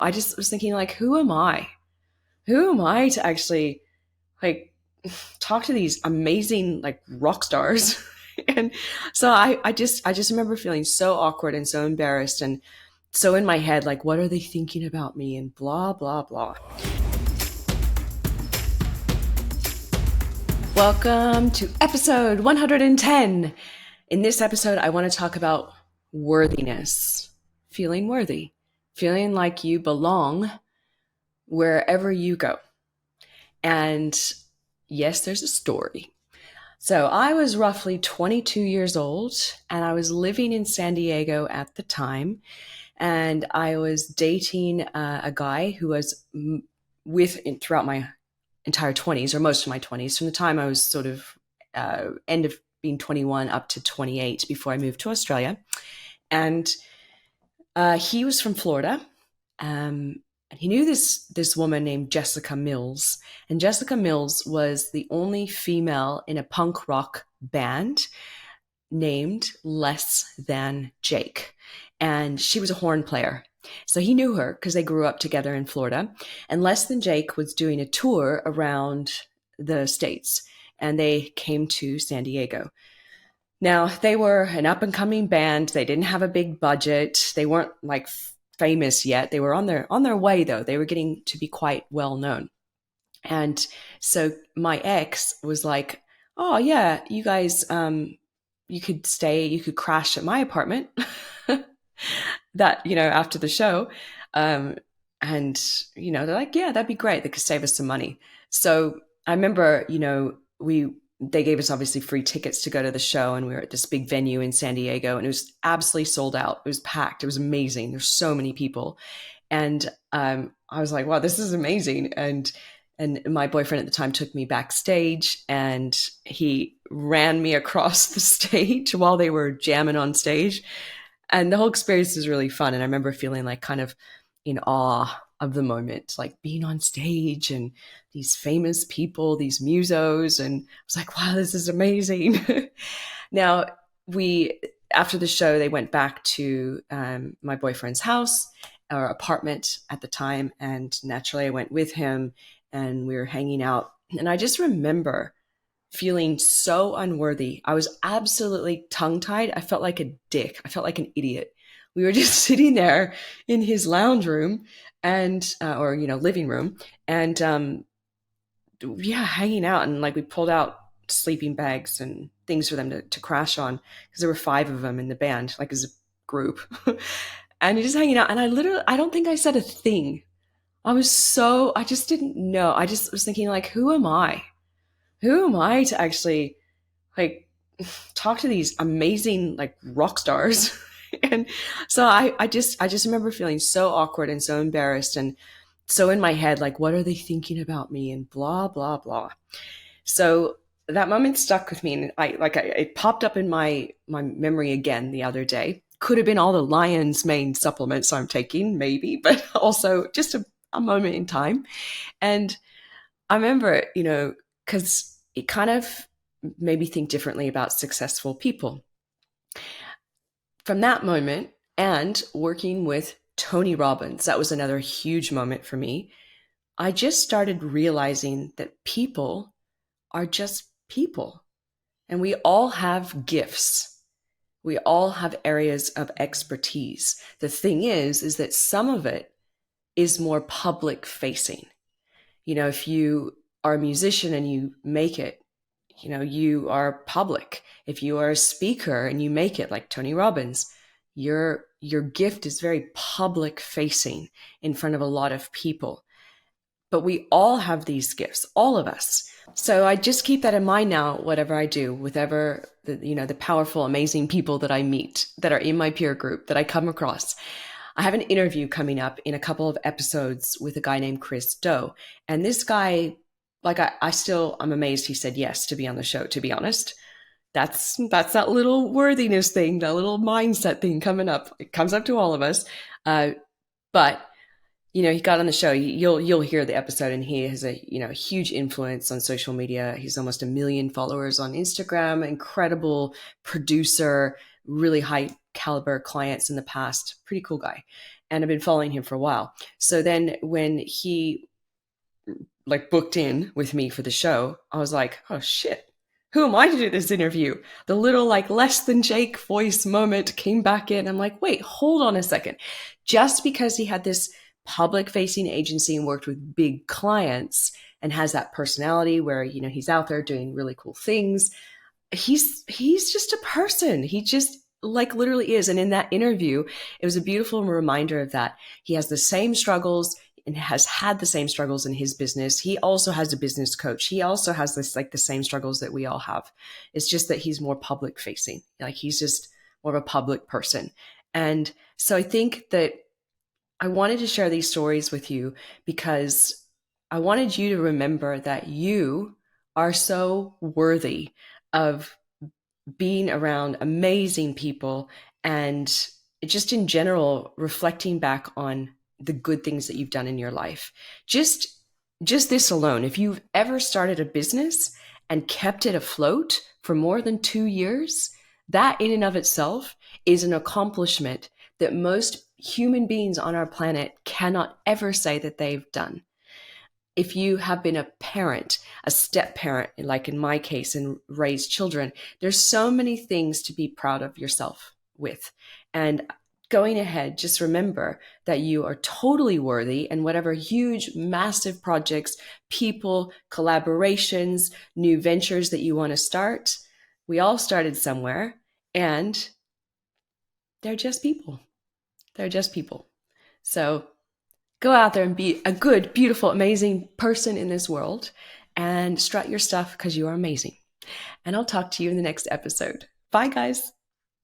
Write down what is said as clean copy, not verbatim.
I just was thinking, like, who am I? Who am I to actually like talk to these amazing like rock stars? And so I just remember feeling so awkward and so embarrassed and so in my head, like, what are they thinking about me? And blah, blah, blah. Welcome to episode 110. In this episode, I want to talk about worthiness, feeling worthy, feeling like you belong wherever you go. And yes, there's a story. So I was roughly 22 years old and I was living in San Diego at the time. And I was dating a guy who was with throughout my entire 20s or most of my 20s, from the time I was sort of end of being 21 up to 28 before I moved to Australia. And he was from Florida. And he knew this woman named Jessica Mills. And Jessica Mills was the only female in a punk rock band named Less Than Jake. And she was a horn player. So he knew her because they grew up together in Florida. And Less Than Jake was doing a tour around the States. And they came to San Diego. Now, they were an up-and-coming band. They didn't have a big budget. They weren't like famous yet. They were on their way, though. They were getting to be quite well known. And so my ex was like, "Oh yeah, you guys, you could crash at my apartment." That, after the show, and they're like, "Yeah, that'd be great. They could save us some money." So I remember, we they gave us obviously free tickets to go to the show, and we were at this big venue in San Diego, and it was absolutely sold out. It was packed. It was amazing. There's so many people, and I was like, "Wow, this is amazing!" And my boyfriend at the time took me backstage, and he ran me across the stage while they were jamming on stage, and the whole experience was really fun. And I remember feeling like kind of in awe of the moment, like being on stage and these famous people, these musos. And I was like, wow, this is amazing. Now, after the show, they went back to my boyfriend's house or apartment at the time. And naturally, I went with him and we were hanging out. And I just remember feeling so unworthy. I was absolutely tongue-tied. I felt like a dick. I felt like an idiot. We were just sitting there in his lounge room and or living room, and hanging out, and like we pulled out sleeping bags and things for them to crash on, because there were 5 of them in the band, like as a group. And you're just hanging out, and I don't think I said a thing. I just didn't know. I just was thinking, like, who am I? Who am I to actually like talk to these amazing like rock stars? And so I just remember feeling so awkward and so embarrassed and so in my head, like, what are they thinking about me? And blah, blah, blah. So that moment stuck with me, and it popped up in my memory again the other day. Could have been all the lion's mane supplements I'm taking, maybe, but also just a moment in time. And I remember, because it kind of made me think differently about successful people. From that moment and working with Tony Robbins, that was another huge moment for me. I just started realizing that people are just people, and we all have gifts. We all have areas of expertise. The thing is that some of it is more public facing. If you are a musician and you make it, you are public. If you are a speaker and you make it, like Tony Robbins, your gift is very public facing in front of a lot of people. But we all have these gifts, all of us. So I just keep that in mind now, whatever I do, with the powerful, amazing people that I meet, that are in my peer group, that I come across. I have an interview coming up in a couple of episodes with a guy named Chris Do. And this guy, like, I'm amazed he said yes to be on the show, to be honest. That's that little worthiness thing, that little mindset thing coming up. It comes up to all of us. But he got on the show. You'll hear the episode, and he has a huge influence on social media. He's almost 1 million followers on Instagram. Incredible producer, really high caliber clients in the past. Pretty cool guy. and I've been following him for a while. So then when he like booked in with me for the show, I was like, oh shit, who am I to do this interview? The little like less than Jake voice moment came back in. I'm like, wait, hold on a second. Just because he had this public facing agency and worked with big clients and has that personality where, you know, he's out there doing really cool things, he's just a person. He just like literally is. And in that interview, it was a beautiful reminder of that. He has the same struggles and has had the same struggles in his business. He also has a business coach. He also has this like the same struggles that we all have. It's just that he's more public facing. Like he's just more of a public person. And so I think that I wanted to share these stories with you because I wanted you to remember that you are so worthy of being around amazing people and just in general reflecting back on the good things that you've done in your life. Just this alone, if you've ever started a business and kept it afloat for more than 2 years, that in and of itself is an accomplishment that most human beings on our planet cannot ever say that they've done. If you have been a parent, a step parent, like in my case, and raised children, there's so many things to be proud of yourself with. And going ahead, just remember that you are totally worthy, and whatever huge, massive projects, people, collaborations, new ventures that you want to start, we all started somewhere, and they're just people. They're just people. So go out there and be a good, beautiful, amazing person in this world and strut your stuff because you are amazing. And I'll talk to you in the next episode. Bye, guys.